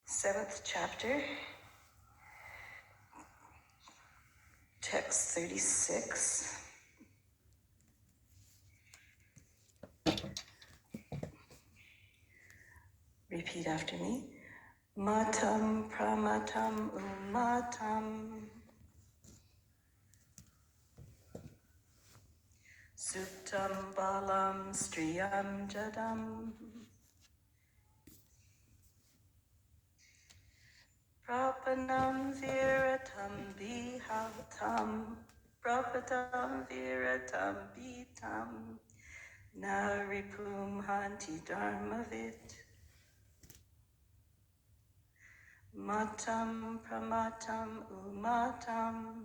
7th chapter, text 36. Repeat after me. Matam pramatam umatam Suttam balam striyam jadam Prapanam viratam bitam Naripum hanti dharmavit Matam pramatam umatam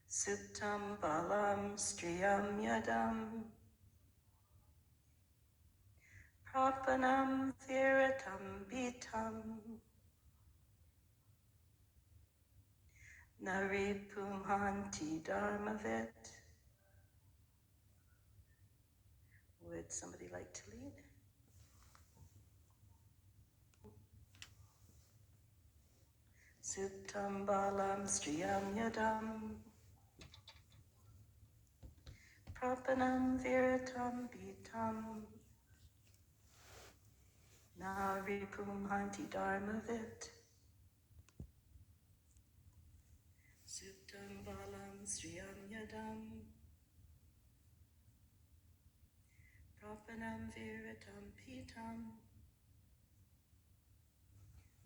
Suttam balam striyam yadam Prapanam viratam bitam Naripumhanti dharmavit. Would somebody like to lead? Suttam balam striyam yadam Prapanam viratam bitam Naripumhanti dharmavit. Suttam balam striyam yadam Prapanam viratam pitam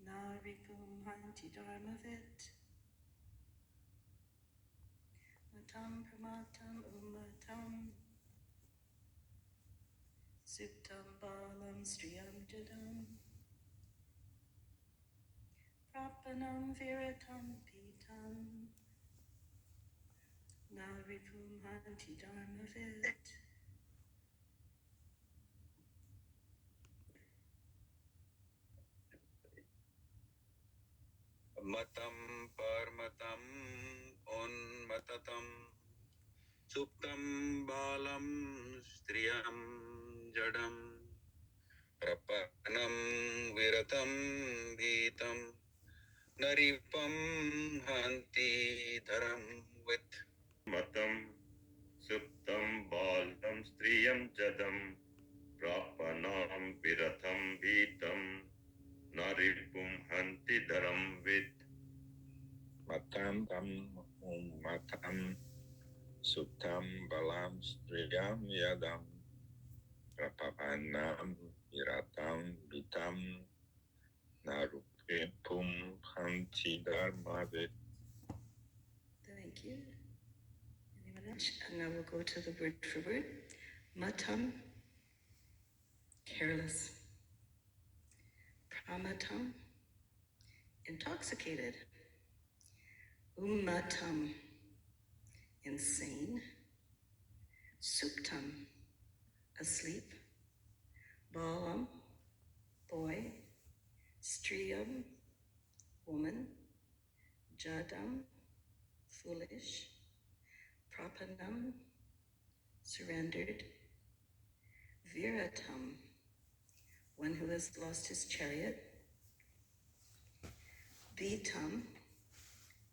Naripumhanti dharmavit. Matam pramatam umatam Suttam balam striyam jadam Prapanam viratam pitam Naripumhanti dharmavit. Matam parmatam onmatatam Suptam balam striyam jadam Prapanam viratam bhitam Naripam hanti dharam with Matam Suptam balam striyam jadam Prapanam viratam bhitam Naripum hanti dharam with Matam matam Suttam balam striyam yadam Prapapanam viratam bitam Narupepum hanti dharmavit. Thank you. Anyone else? And now we'll go to the word for word. Matam, careless. Pramatam, intoxicated. Umatam, insane. Suptam, asleep. Balam, boy. Striyam, woman. Jadam, foolish. Prapanam, surrendered. Viratam, one who has lost his chariot. Bitam,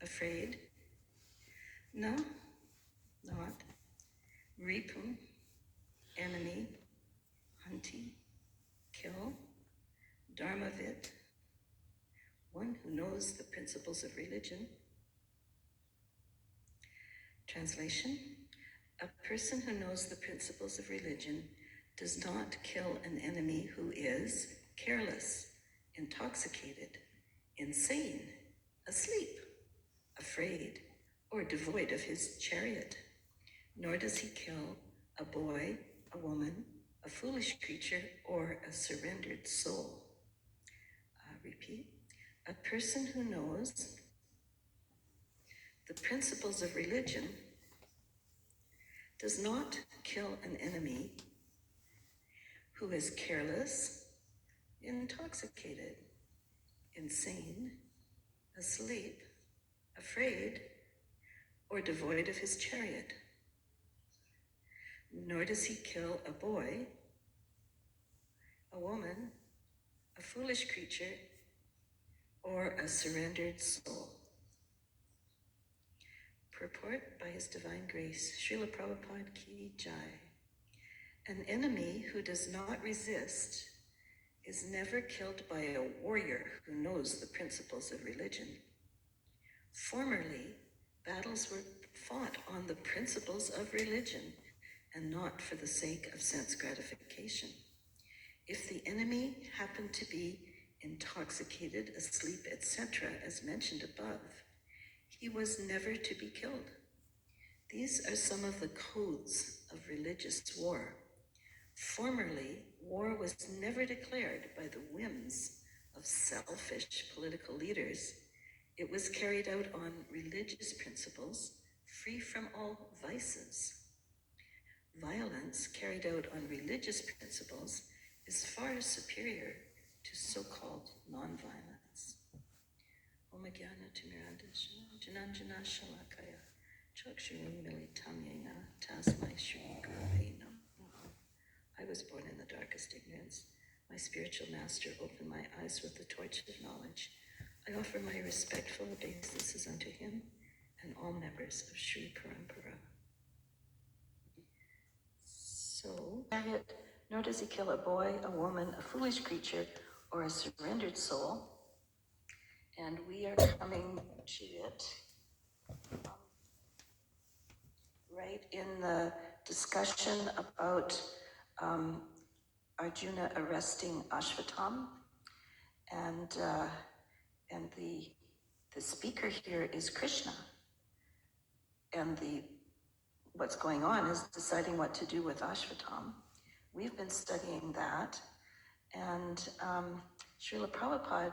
afraid. No, not. Ripum, enemy. Hanti, kill. Dharmavit, one who knows the principles of religion. Translation: a person who knows the principles of religion does not kill an enemy who is careless, intoxicated, insane, asleep, afraid, or devoid of his chariot. Nor does he kill a boy, a woman, a foolish creature, or a surrendered soul. Repeat. A person who knows the principles of religion does not kill an enemy who is careless, intoxicated, insane, asleep, afraid, or devoid of his chariot. Nor does he kill a boy, a woman, a foolish creature, or a surrendered soul. Purport by His Divine Grace, Srila Prabhupada Ki Jai. An enemy who does not resist is never killed by a warrior who knows the principles of religion. Formerly, battles were fought on the principles of religion and not for the sake of sense gratification. If the enemy happened to be intoxicated, asleep, etc., as mentioned above, he was never to be killed. These are some of the codes of religious war. Formerly, war was never declared by the whims of selfish political leaders. It was carried out on religious principles, free from all vices. Violence carried out on religious principles is far superior to so-called nonviolence. Om Jnana Timirandasya Jananjana Shalakaya Chakshurun Militamyena Tasmai Shri Gurave Namaha. I was born in the darkest ignorance. My spiritual master opened my eyes with the torch of knowledge. I offer my respectful obeisances unto him and all members of Sri Parampara. So, nor does he kill a boy, a woman, a foolish creature, or a surrendered soul. And we are coming to it right in the discussion about Arjuna arresting Ashvatam, and the speaker here is Krishna, and what's going on is deciding what to do with Ashvatam. We've been studying that, and Srila Prabhupada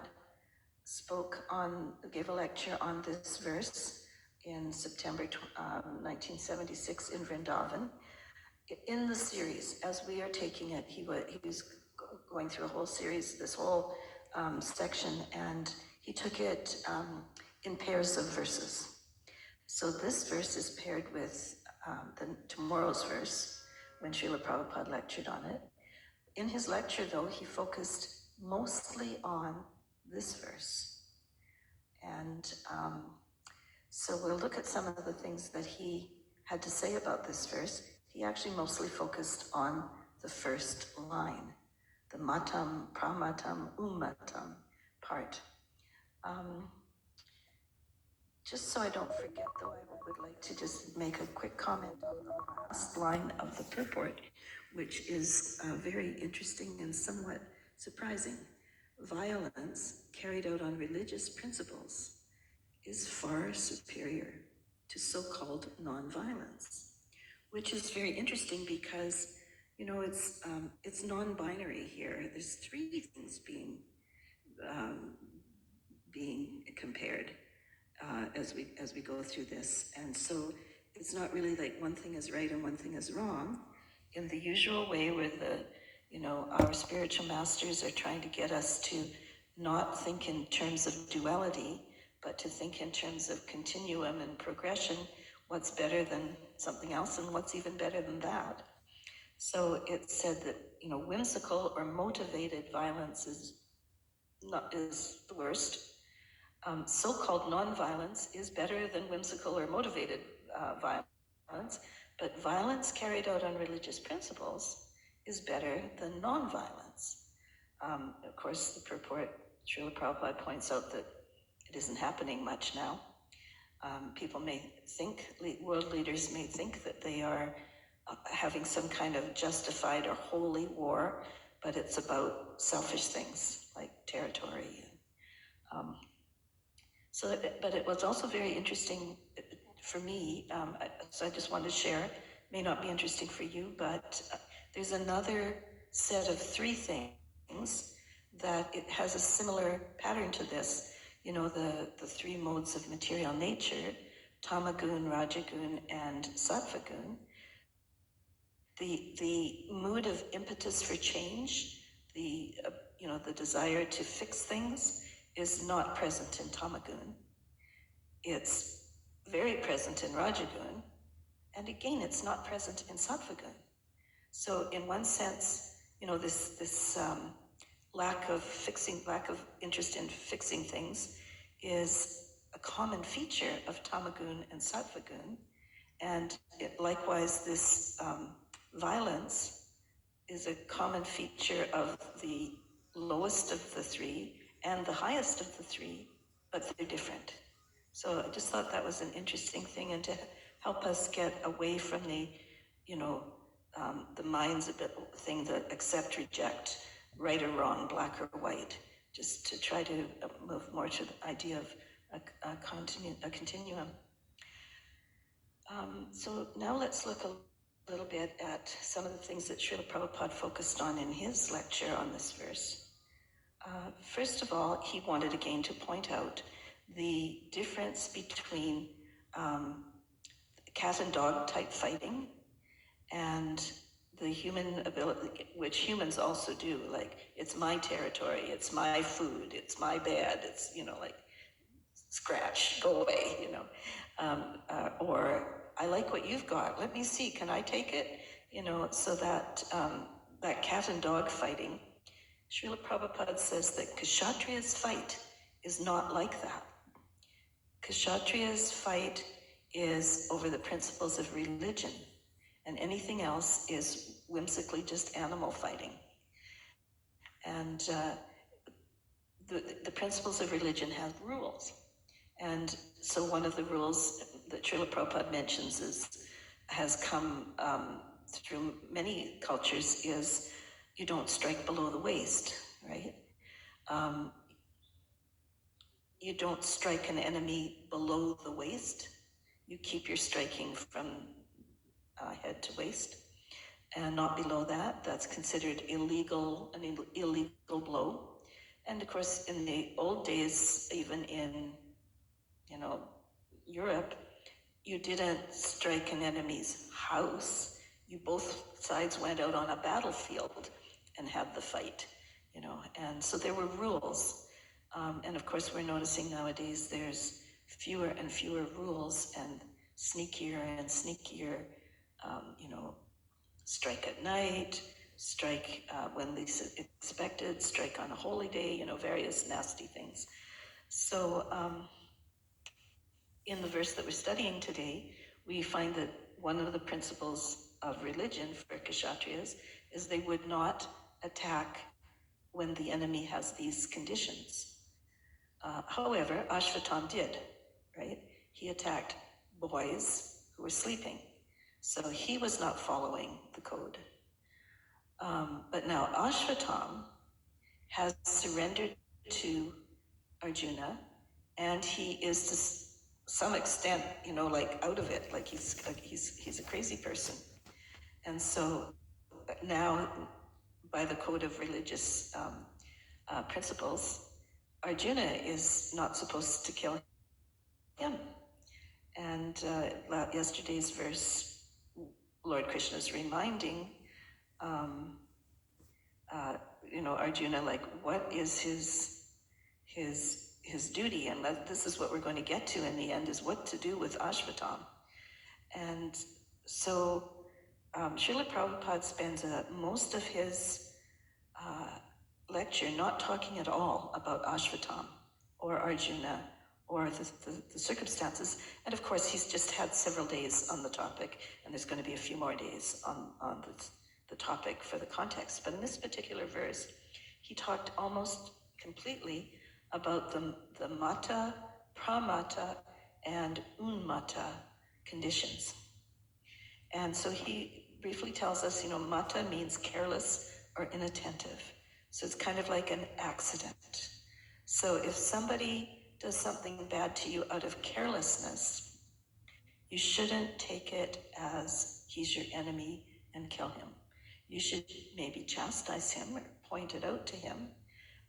gave a lecture on this verse in September 1976 in Vrindavan. In the series, as we are taking it, he was going through a whole series, this whole section, and he took it in pairs of verses. So this verse is paired with tomorrow's verse, when Srila Prabhupada lectured on it. In his lecture, though, he focused mostly on this verse. And so we'll look at some of the things that he had to say about this verse. He actually mostly focused on the first line, the matam, pramatam, umatam part. Just so I don't forget, though, I would like to just make a quick comment on the last line of the purport, which is very interesting and somewhat surprising. Violence carried out on religious principles is far superior to so-called nonviolence, which is very interesting because, you know, it's non-binary here. There's three things being compared as we go through this, and so it's not really like one thing is right and one thing is wrong. In the usual way, where our spiritual masters are trying to get us to not think in terms of duality, but to think in terms of continuum and progression. What's better than something else, and what's even better than that? So it said that whimsical or motivated violence is the worst. So-called non-violence is better than whimsical or motivated violence, but violence carried out on religious principles is better than non-violence. Of course, the purport, Srila Prabhupada points out that it isn't happening much now. People may think, world leaders may think that they are having some kind of justified or holy war, but it's about selfish things like territory. But it was also very interesting for me, so I just wanted to share. May not be interesting for you, but there's another set of three things that it has a similar pattern to this. The three modes of material nature, tamagun, rajagun, and sattvagun. The mood of impetus for change, the desire to fix things, is not present in tamagun. It's very present in rajagun, and again, it's not present in sattvagun. So in one sense, this lack of interest in fixing things is a common feature of tamagun and sattvagun. And likewise, this violence is a common feature of the lowest of the three and the highest of the three, but they're different. So I just thought that was an interesting thing, and to help us get away from the mind's a bit thing that accept, reject, right or wrong, black or white, just to try to move more to the idea of a continuum. So now let's look a little bit at some of the things that Srila Prabhupada focused on in his lecture on this verse. First of all, he wanted again to point out the difference between cat and dog type fighting and the human ability, which humans also do, like, it's my territory, it's my food, it's my bed, it's, like, scratch, go away, or I like what you've got, let me see, can I take it? So that that cat and dog fighting, Srila Prabhupada says that Kshatriya's fight is not like that. Kshatriya's fight is over the principles of religion, and anything else is whimsically just animal fighting. And the principles of religion have rules. And so one of the rules that Srila Prabhupada mentions has come through many cultures is you don't strike below the waist, right? You don't strike an enemy below the waist. You keep your striking from head to waist, and not below that. That's considered illegal, an illegal blow. And of course, in the old days, even in Europe, you didn't strike an enemy's house. You both sides went out on a battlefield and had the fight, and so there were rules. And of course, we're noticing nowadays there's fewer and fewer rules, and sneakier and sneakier, strike at night, strike when least expected, strike on a holy day, various nasty things. So in the verse that we're studying today, we find that one of the principles of religion for Kshatriyas is they would not attack when the enemy has these conditions. However, Ashvatam did, right? He attacked boys who were sleeping. So he was not following the code. But now Ashvatam has surrendered to Arjuna, and he is to some extent, like out of it, like he's a crazy person. And so now, by the code of religious principles, Arjuna is not supposed to kill him. And yesterday's verse, Lord Krishna is reminding Arjuna, like, what is his duty? And this is what we're going to get to in the end, is what to do with Ashvatam. And so Srila Prabhupada spends most of his lecture not talking at all about Ashvatam or Arjuna or the circumstances. And of course, he's just had several days on the topic, and there's going to be a few more days on the topic for the context. But in this particular verse, he talked almost completely about the mata, pramata, and unmata conditions. And so he briefly tells us, mata means careless or inattentive. So it's kind of like an accident. So if somebody does something bad to you out of carelessness, you shouldn't take it as he's your enemy and kill him. You should maybe chastise him or point it out to him,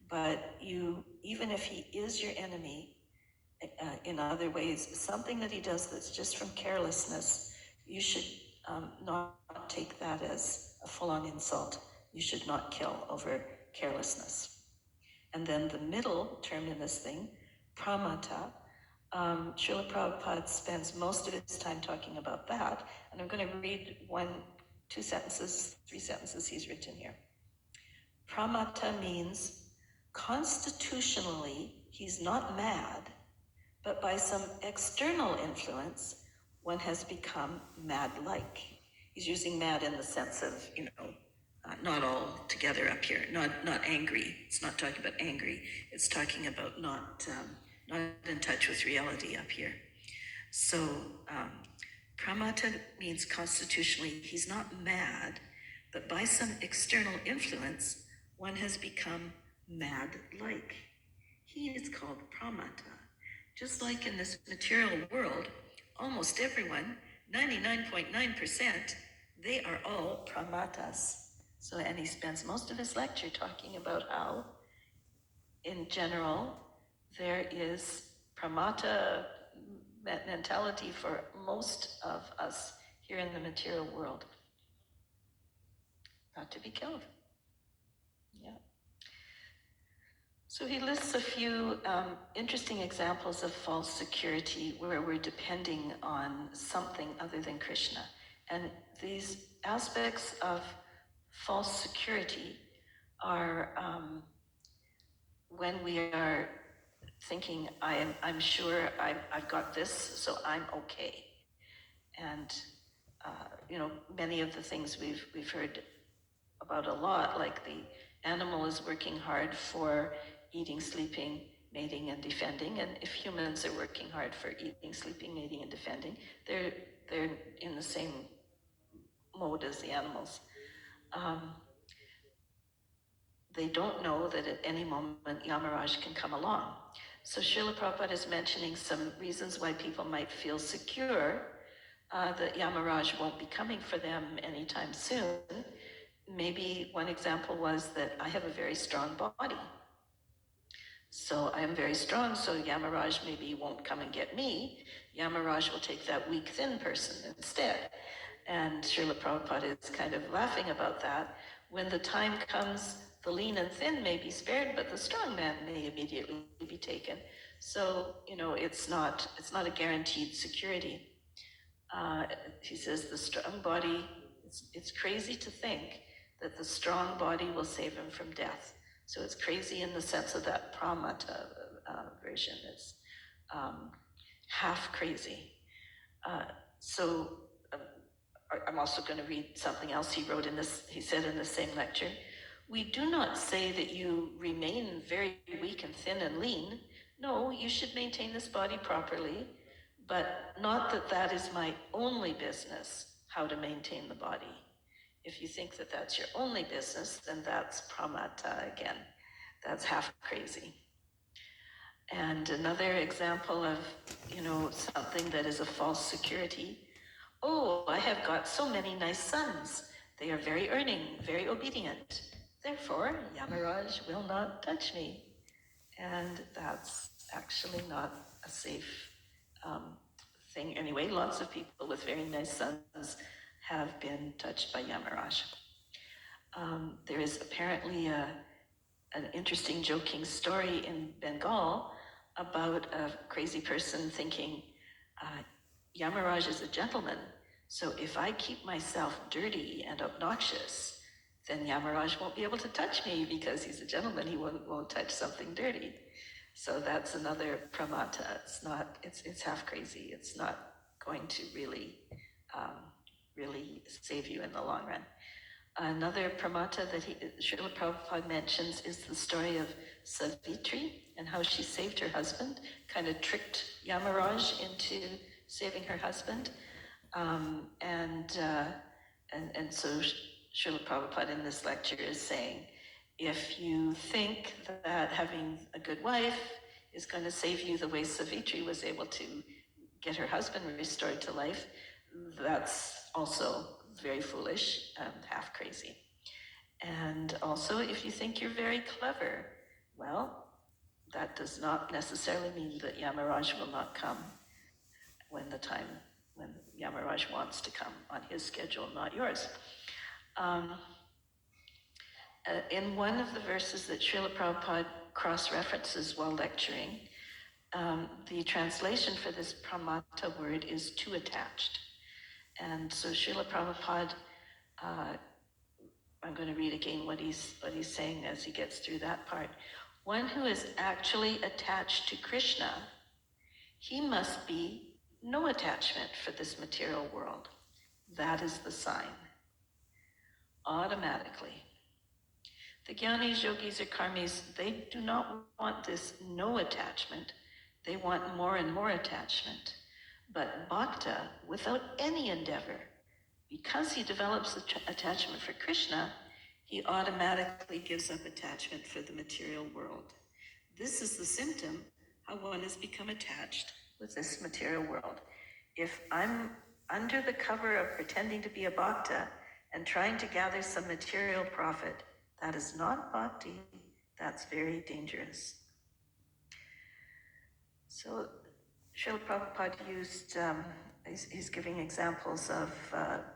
but even if he is your enemy in other ways, something that he does that's just from carelessness, you should not take that as a full-on insult. You should not kill over carelessness. And then the middle term in this thing, pramata, Srila Prabhupada spends most of his time talking about that, and I'm going to read 2 sentences, 3 sentences he's written here. Pramata means constitutionally he's not mad, but by some external influence, one has become mad-like. He's using mad in the sense of, not all together up here, not angry. It's not talking about angry. It's talking about not in touch with reality up here. So pramata means constitutionally he's not mad, but by some external influence, one has become mad-like. He is called pramata. Just like in this material world, almost everyone, 99.9%, they are all pramatas. So, and he spends most of his lecture talking about how, in general, there is pramata mentality for most of us here in the material world. Not to be killed. Yeah. So he lists a few interesting examples of false security where we're depending on something other than Krishna. And these aspects of false security are when we are thinking, I'm sure I've got this, so I'm okay. And many of the things we've heard about a lot, like the animal is working hard for eating, sleeping, mating, and defending. And if humans are working hard for eating, sleeping, mating, and defending, they're in the same mode as the animals. They don't know that at any moment Yamaraj can come along. So Srila Prabhupada is mentioning some reasons why people might feel secure that Yamaraj won't be coming for them anytime soon. Maybe one example was that I have a very strong body. So I am very strong, so Yamaraj maybe won't come and get me. Yamaraj will take that weak, thin person instead. And Srila Prabhupada is kind of laughing about that. When the time comes, the lean and thin may be spared, but the strong man may immediately be taken. So, it's not a guaranteed security. He says the strong body, it's crazy to think that the strong body will save him from death. So it's crazy in the sense of that pramata version. It's half crazy. So I'm also going to read something else he wrote he said in the same lecture. We do not say that you remain very weak and thin and lean. No, you should maintain this body properly, but not that is my only business, how to maintain the body. If you think that that's your only business, then that's pramata again. That's half crazy. And another example of, something that is a false security. Oh, I have got so many nice sons. They are very earning, very obedient. Therefore, Yamaraj will not touch me. And that's actually not a safe thing. Anyway, lots of people with very nice sons have been touched by Yamaraj. There is apparently an interesting joking story in Bengal about a crazy person thinking, Yamaraj is a gentleman, so if I keep myself dirty and obnoxious, then Yamaraj won't be able to touch me because he's a gentleman, he won't touch something dirty. So that's another pramata. It's half crazy. It's not going to really save you in the long run. Another pramata that Srila Prabhupada mentions is the story of Savitri and how she saved her husband, kind of tricked Yamaraj into saving her husband. And so Srila Prabhupada in this lecture is saying, if you think that having a good wife is going to save you the way Savitri was able to get her husband restored to life, that's also very foolish and half crazy. And also, if you think you're very clever, well, that does not necessarily mean that Yamaraj will not come when Yamaraj wants to come on his schedule, not yours. In one of the verses that Srila Prabhupada cross-references while lecturing, the translation for this pramata word is too attached. And so Srila Prabhupada I'm going to read again what he's saying as he gets through that part. One who is actually attached to Krishna, he must be no attachment for this material world. That is the sign. Automatically. The Gyanis, Yogis, or Karmis, they do not want this no attachment. They want more and more attachment. But Bhakta, without any endeavor, because he develops attachment for Krishna, he automatically gives up attachment for the material world. This is the symptom how one has become attached with this material world. If I'm under the cover of pretending to be a bhakta and trying to gather some material profit, that is not bhakti. That's very dangerous. So Srila Prabhupada used, he's giving examples of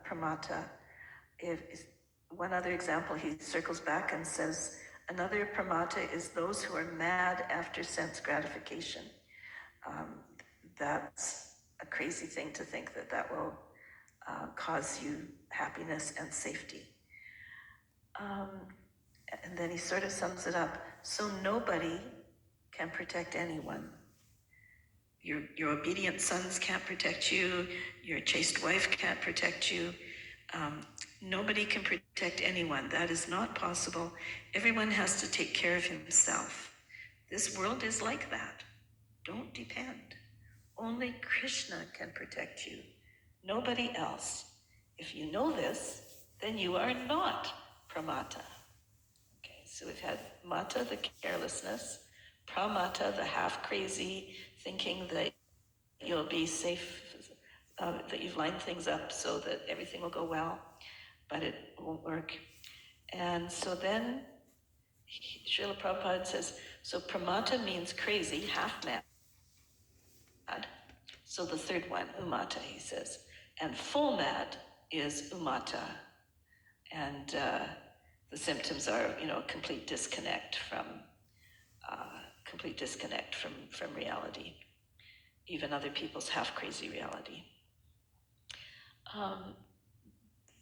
pramata. One other example, he circles back and says, another pramata is those who are mad after sense gratification. That's a crazy thing to think that will cause you happiness and safety. And then he sort of sums it up. So nobody can protect anyone. Your obedient sons can't protect you. Your chaste wife can't protect you. Nobody can protect anyone. That is not possible. Everyone has to take care of himself. This world is like that. Don't depend. Only Krishna can protect you. Nobody else. If you know this, then you are not pramata. Okay, so we've had mata, the carelessness, pramata, the half-crazy, thinking that you'll be safe, that you've lined things up so that everything will go well, but it won't work. And so then Srila Prabhupada says, so pramata means crazy, half mad. So the third one, umata, he says. And full mad is umata. And the symptoms are, complete disconnect from reality, even other people's half-crazy reality.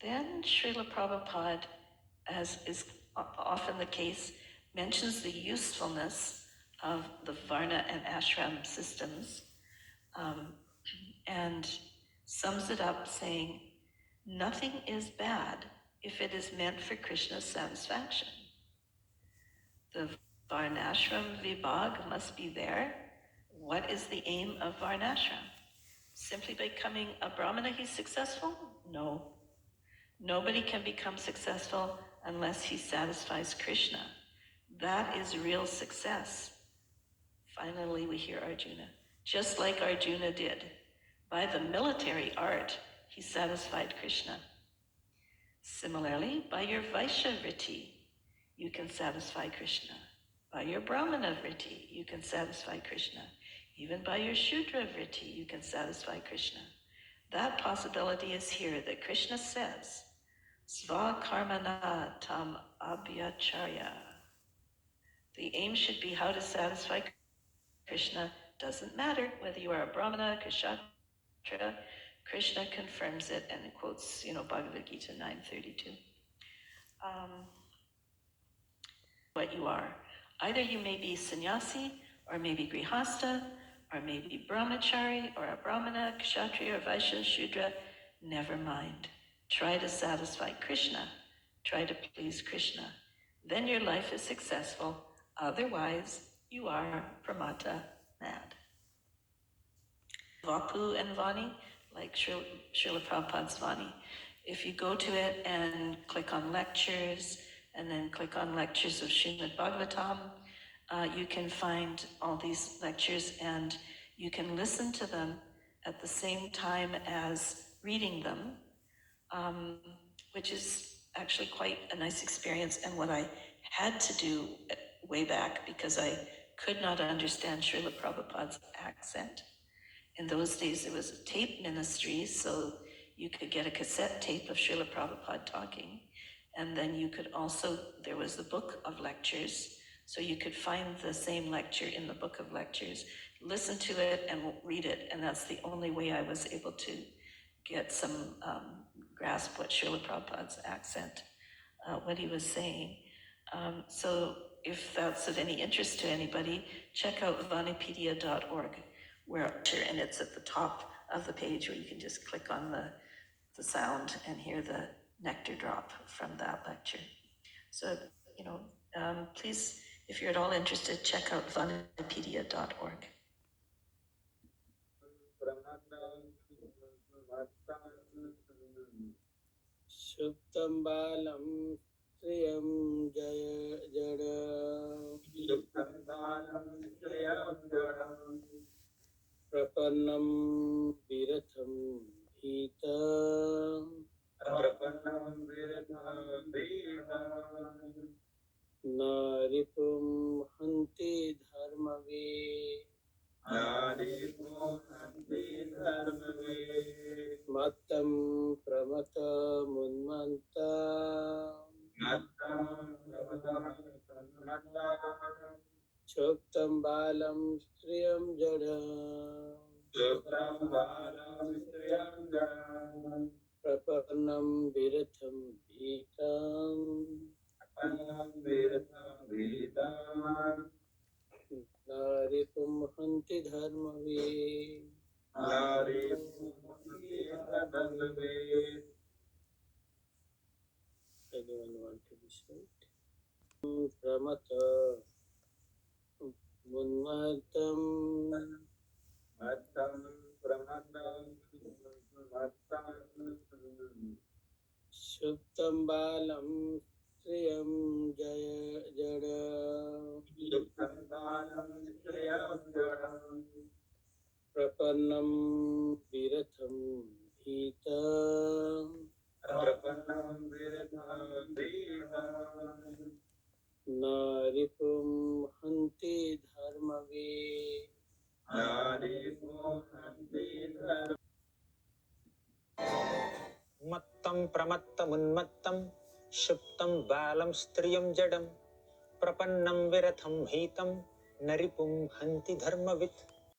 Then Srila Prabhupada, as is often the case, mentions the usefulness of the Varna and Ashram systems, and sums it up saying, nothing is bad if it is meant for Krishna's satisfaction. The Varnashram Vibhag must be there. What is the aim of Varnashram? Simply becoming a Brahmana, he's successful? No. Nobody can become successful unless he satisfies Krishna. That is real success. Finally, we hear Arjuna. Just like Arjuna did. By the military art, he satisfied Krishna. Similarly, by your Vaishya vritti, you can satisfy Krishna. By your Brahmana vritti, you can satisfy Krishna. Even by your Shudra vritti, you can satisfy Krishna. That possibility is here that Krishna says, Svakarmana tam abhyacharya. The aim should be how to satisfy Krishna. Doesn't matter whether you are a Brahmana, Kshatriya. Krishna confirms it and quotes, Bhagavad Gita 9:32. What you are. Either you may be sannyasi, or maybe grihasta, or maybe brahmachari, or a brahmana, kshatriya, or vaishya, shudra. Never mind. Try to satisfy Krishna. Try to please Krishna. Then your life is successful. Otherwise, you are pramata, mad. Vapu and Vani, like Srila Prabhupada's Vani. If you go to it and click on lectures, and then click on lectures of Srimad Bhagwatam, you can find all these lectures and you can listen to them at the same time as reading them, which is actually quite a nice experience, and what I had to do way back because I could not understand Srila Prabhupada's accent. In those days, it was a tape ministry, so you could get a cassette tape of Srila Prabhupada talking. And then you could also, there was the book of lectures, so you could find the same lecture in the book of lectures, listen to it and read it. And that's the only way I was able to get some grasp what Srila Prabhupada's accent what he was saying. So if that's of any interest to anybody, check out vanipedia.org, and it's at the top of the page where you can just click on the sound and hear the nectar drop from that lecture. So, please, if you're at all interested, check out vanipedia.org. सुप्तं बालं श्रियं जड प्रपन्नं विरथं भीत न रिपुं हन्ति धर्मवे मत्तं प्रमतमुन्मन्ता क्षुप्तं बालं स्त्रियं जड प्रपन्नं विरथं भीतं न रिपुं हन्ति धर्मवे Anyone want to recite? Pramata Munmatam Shuptam Balam Striyam Jada Prapannam Viratham Bhita Naripum Hanti Dharmave मत्तं प्रमत्तमुन्मत्तं क्षुप्तं बालं स्त्रियं जडं प्रपन्नं विरथं भीतं न रिपुं हन्ति धर्मवित्